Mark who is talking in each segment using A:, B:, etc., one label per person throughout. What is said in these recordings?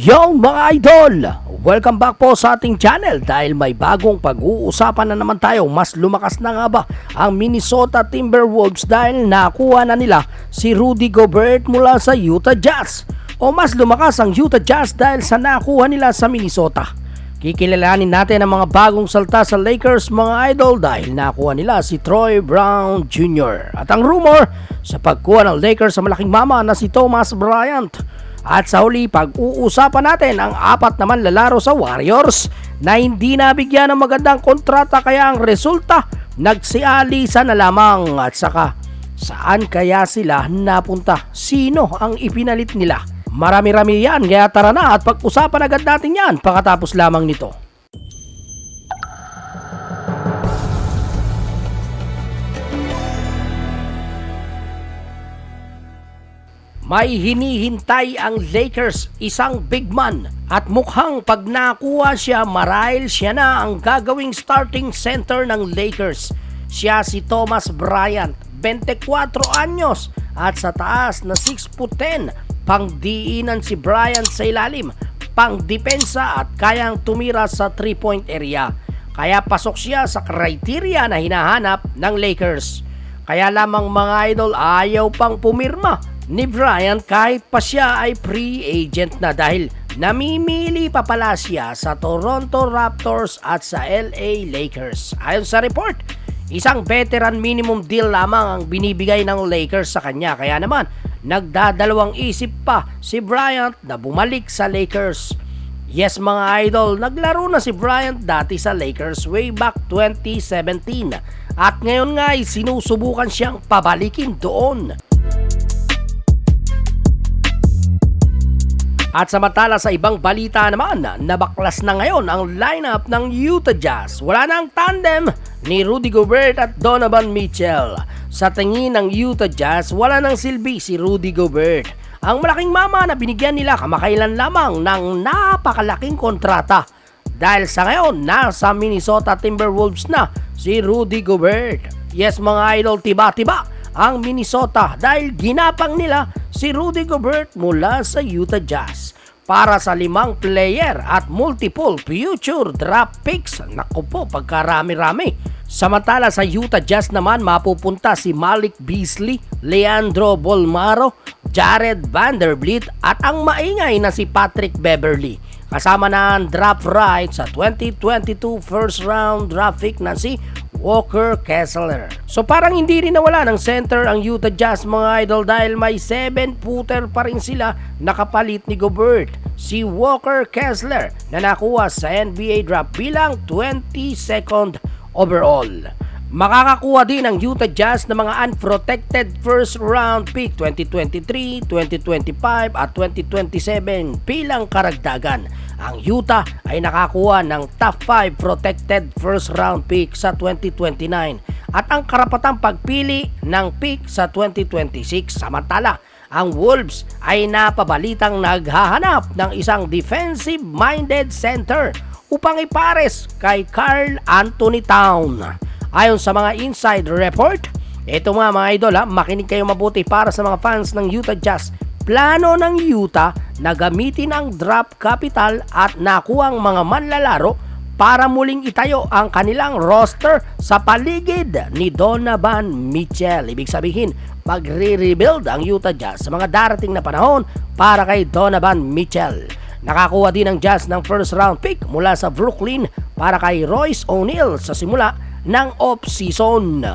A: Yo mga idol! Welcome back po sa ating channel dahil may bagong pag-uusapan na naman tayo. Mas lumakas na nga ba ang Minnesota Timberwolves dahil nakuha na nila si Rudy Gobert mula sa Utah Jazz? O mas lumakas ang Utah Jazz dahil sa nakuha nila sa Minnesota? Kikilalanin natin ang mga bagong salta sa Lakers mga idol dahil nakuha nila si Troy Brown Jr. At ang rumor sa pagkuha ng Lakers sa malaking mama na si Thomas Bryant. At sa huli, pag-uusapan natin ang apat naman lalaro sa Warriors na hindi nabigyan ng magandang kontrata kaya ang resulta, nagsialisa na lamang. At saka, saan kaya sila napunta? Sino ang ipinalit nila? Marami-rami yan, kaya tara na at pag-usapan agad natin yan pagkatapos lamang nito. May hinihintay ang Lakers, isang big man, at mukhang pag nakuha siya marahil siya na ang gagawing starting center ng Lakers. Siya si Thomas Bryant, 24 anyos at sa taas na 6'10", pangdiinan si Bryant sa ilalim, pangdepensa at kayang tumira sa 3-point area. Kaya pasok siya sa kriteria na hinahanap ng Lakers. Kaya lamang mga idol ayaw pang pumirma ni Bryant kahit pa siya ay free agent na dahil namimili pa pala siya sa Toronto Raptors at sa LA Lakers. Ayon sa report, isang veteran minimum deal lamang ang binibigay ng Lakers sa kanya. Kaya naman, nagdadalawang isip pa si Bryant na bumalik sa Lakers. Yes mga idol, naglaro na si Bryant dati sa Lakers way back 2017 at ngayon nga ay sinusubukan siyang pabalikin doon. At samantala sa ibang balita naman, nabaklas na ngayon ang lineup ng Utah Jazz. Wala na ang tandem ni Rudy Gobert at Donovan Mitchell. Sa tingin ng Utah Jazz, wala nang silbi si Rudy Gobert. Ang malaking mama na binigyan nila kamakailan lamang ng napakalaking kontrata. Dahil sa ngayon, nasa Minnesota Timberwolves na si Rudy Gobert. Yes mga idol, tiba-tiba ang Minnesota dahil ginapang nila si Rudy Gobert mula sa Utah Jazz para sa 5 player at multiple future draft picks. Naku po, pagkarami-rami. Samantala sa Utah Jazz naman mapupunta si Malik Beasley, Leandro Bolmaro, Jared Vanderbilt at ang maingay na si Patrick Beverley. Kasama na ang draft right sa 2022 first round draft pick na si Walker Kessler. So parang hindi rin nawala ng center ang Utah Jazz mga idol dahil may 7-footer pa rin sila nakapalit ni Gobert. Si Walker Kessler na nakuha sa NBA draft bilang 22nd overall. Makakakuha din ang Utah Jazz ng mga unprotected first round pick 2023, 2025 at 2027 bilang karagdagan. Ang Utah ay nakakuha ng top 5 protected first round pick sa 2029 at ang karapatang pagpili ng pick sa 2026. Samantala, ang Wolves ay napabalitang naghahanap ng isang defensive-minded center upang ipares kay Karl Anthony Towns. Ayon sa mga inside report, ito nga mga idol makinig kayo mabuti para sa mga fans ng Utah Jazz. Plano ng Utah na gamitin ang draft capital at nakuhang mga manlalaro para muling itayo ang kanilang roster sa paligid ni Donovan Mitchell. Ibig sabihin, magre-rebuild ang Utah Jazz sa mga darating na panahon para kay Donovan Mitchell. Nakakuha din ang Jazz ng first round pick mula sa Brooklyn para kay Royce O'Neal sa simula ng off-season.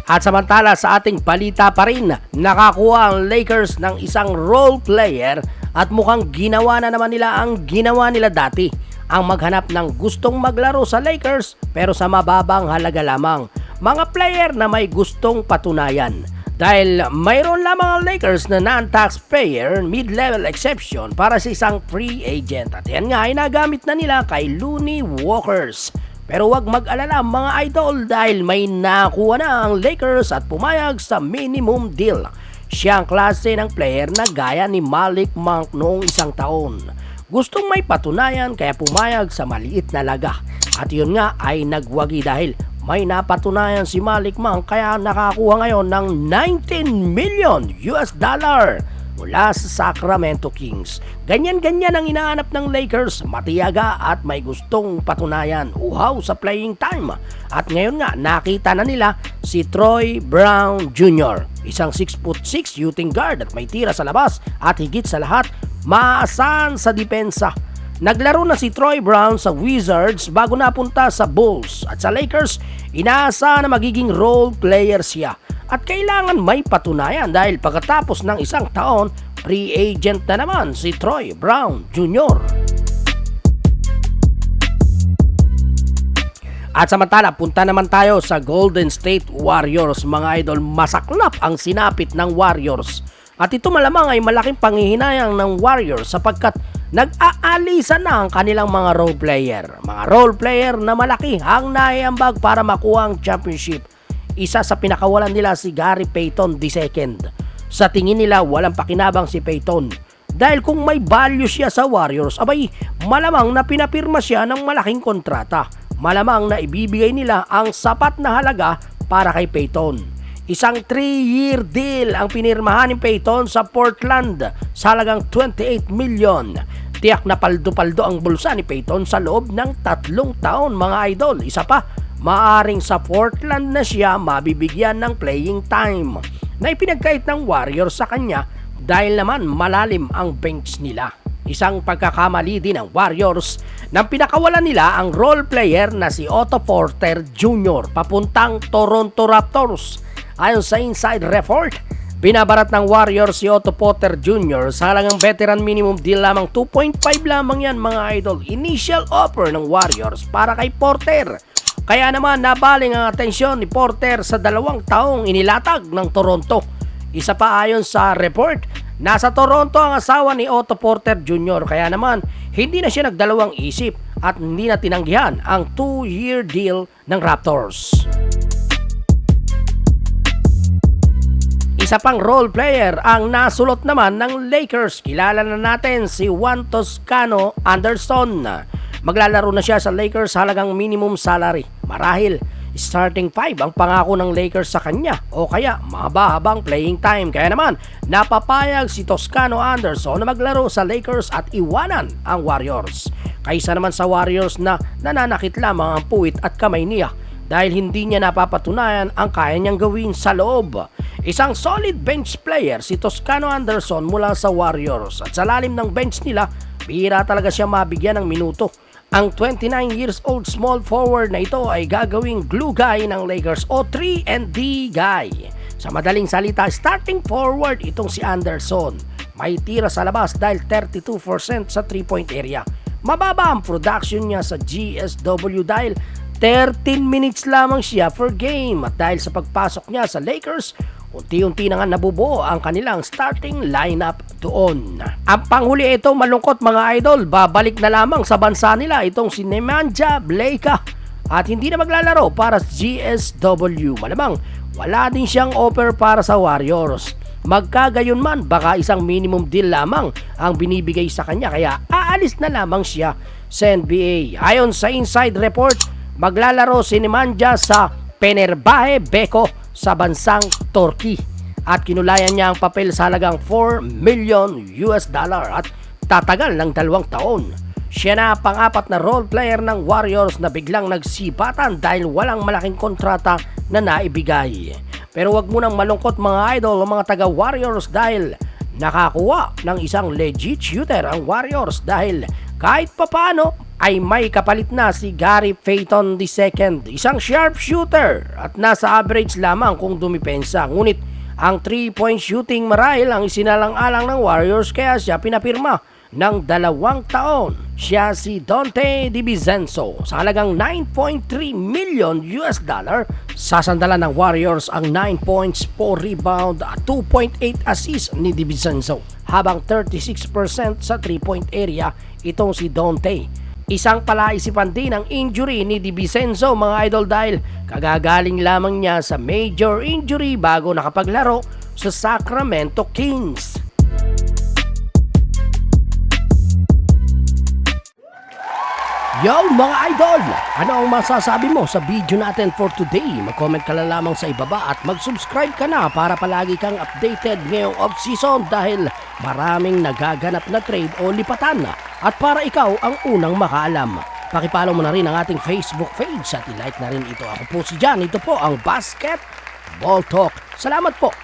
A: At samantala sa ating balita pa rin, nakakuha ang Lakers ng isang role player at mukhang ginawa na naman nila ang ginawa nila dati, ang maghanap ng gustong maglaro sa Lakers pero sa mababang halaga lamang. Mga player na may gustong patunayan. Dahil mayroon lamang ang Lakers na non-taxpayer mid-level exception para sa isang free agent. At yan nga ay nagamit na nila kay Lonnie Walkers. Pero wag mag-alala mga idol dahil may nakuha na ang Lakers at pumayag sa minimum deal. Siya ang klase ng player na gaya ni Malik Monk noong isang taon. Gustong may patunayan kaya pumayag sa maliit na laga. At yun nga ay nagwagi dahil may napatunayan si Malik Monk kaya nakakuha ngayon ng $19 million mula sa Sacramento Kings. Ganyan-ganyan ang inaanap ng Lakers, matiyaga at may gustong patunayan, uhaw sa playing time. At ngayon nga, nakita na nila si Troy Brown Jr., isang 6'6" shooting guard at may tira sa labas at higit sa lahat, maasahan sa depensa. Naglaro na si Troy Brown sa Wizards bago napunta sa Bulls at sa Lakers, inaasahan na magiging role player siya. At kailangan may patunayan dahil pagkatapos ng isang taon, free agent na naman si Troy Brown Jr. At samantala, punta naman tayo sa Golden State Warriors. Mga idol, masaklap ang sinapit ng Warriors. At ito malamang ay malaking panghihinayang ng Warriors sapagkat nag-aalisan na ang kanilang mga role player. Mga role player na malaki ang naiambag para makuha ang championship. Isa sa pinakawalan nila si Gary Payton II. Sa tingin nila walang pakinabang si Payton. Dahil kung may value siya sa Warriors, abay malamang na pinapirma siya ng malaking kontrata. Malamang na ibibigay nila ang sapat na halaga para kay Payton. Isang 3-year deal ang pinirmahan ni Payton sa Portland sa halagang $28 million. Tiyak na paldo-paldo ang bulsa ni Payton sa loob ng 3 taon mga idol. Isa pa, maaring sa Portland na siya mabibigyan ng playing time na ipinagkait ng Warriors sa kanya dahil naman malalim ang bench nila. Isang pagkakamali din ng Warriors nang pinakawalan nila ang role player na si Otto Porter Jr. papuntang Toronto Raptors. Ayon sa Inside Report, binabarat ng Warriors si Otto Porter Jr. sa halagang veteran minimum deal lamang 2.5 lamang yan mga idol. Initial offer ng Warriors para kay Porter. Kaya naman nabaling ang atensyon ni Porter sa 2 taong inilatag ng Toronto. Isa pa ayon sa report, nasa Toronto ang asawa ni Otto Porter Jr. Kaya naman hindi na siya nagdalawang isip at hindi na tinanggihan ang 2-year deal ng Raptors. Isa pang role player ang nasulot naman ng Lakers. Kilala na natin si Juan Toscano Anderson. Maglalaro na siya sa Lakers halagang minimum salary. Marahil, starting 5 ang pangako ng Lakers sa kanya o kaya mahaba-habang playing time. Kaya naman, napapayag si Toscano Anderson na maglaro sa Lakers at iwanan ang Warriors. Kaysa naman sa Warriors na nananakit lamang ang puwit at kamay niya dahil hindi niya napapatunayan ang kaya niyang gawin sa loob. Isang solid bench player si Toscano Anderson mula sa Warriors at sa lalim ng bench nila, bihira talaga siya mabigyan ng minuto. Ang 29 years old small forward na ito ay gagawing glue guy ng Lakers o 3-and-D guy. Sa madaling salita, starting forward itong si Anderson. May tira sa labas dahil 32% sa 3-point area. Mababa ang production niya sa GSW dahil 13 minutes lamang siya per game. At dahil sa pagpasok niya sa Lakers, unti-unti na nga nabubuo ang kanilang starting lineup doon. Ang panghuli ito malungkot mga idol, babalik na lamang sa bansa nila itong si Nemanja Bjelica at hindi na maglalaro para sa GSW. Malamang wala din siyang offer para sa Warriors. Magkagayon man, baka isang minimum deal lamang ang binibigay sa kanya kaya aalis na lamang siya sa NBA. Ayon sa Inside Report, maglalaro si Nemanja sa Fenerbahce Beko sa bansang Turkey at kinulayan niya ang papel sa halagang $4 million at tatagal ng 2 taon. Siya na pang-4 na role player ng Warriors na biglang nagsibatan dahil walang malaking kontrata na naibigay. Pero wag munang malungkot mga idol o mga taga-Warriors dahil nakakuha ng isang legit shooter ang Warriors dahil kahit papano ay may kapalit na si Gary Payton II, isang sharpshooter at nasa average lamang kung dumipensa. Ngunit ang 3-point shooting marahil ang isinalang-alang ng Warriors kaya siya pinapirma ng 2 taon. Siya si Donte DiVincenzo sa halagang $9.3 million. Sasandalan ng Warriors ang 9 points, 4 rebound at 2.8 assists ni DiVincenzo habang 36% sa 3-point area itong si Donte. Isang palaisipan din ang injury ni DiVincenzo mga idol dahil kagagaling lamang niya sa major injury bago nakapaglaro sa Sacramento Kings. Yo mga idol! Ano ang masasabi mo sa video natin for today? Mag-comment ka lang lamang sa ibaba at mag-subscribe ka na para palagi kang updated ngayong off-season dahil maraming nagaganap na trade o lipatan at para ikaw ang unang makaalam. Pakipollow mo na rin ang ating Facebook page at i-like na rin ito. Ako po si Jan, ito po ang Basketball Talk. Salamat po!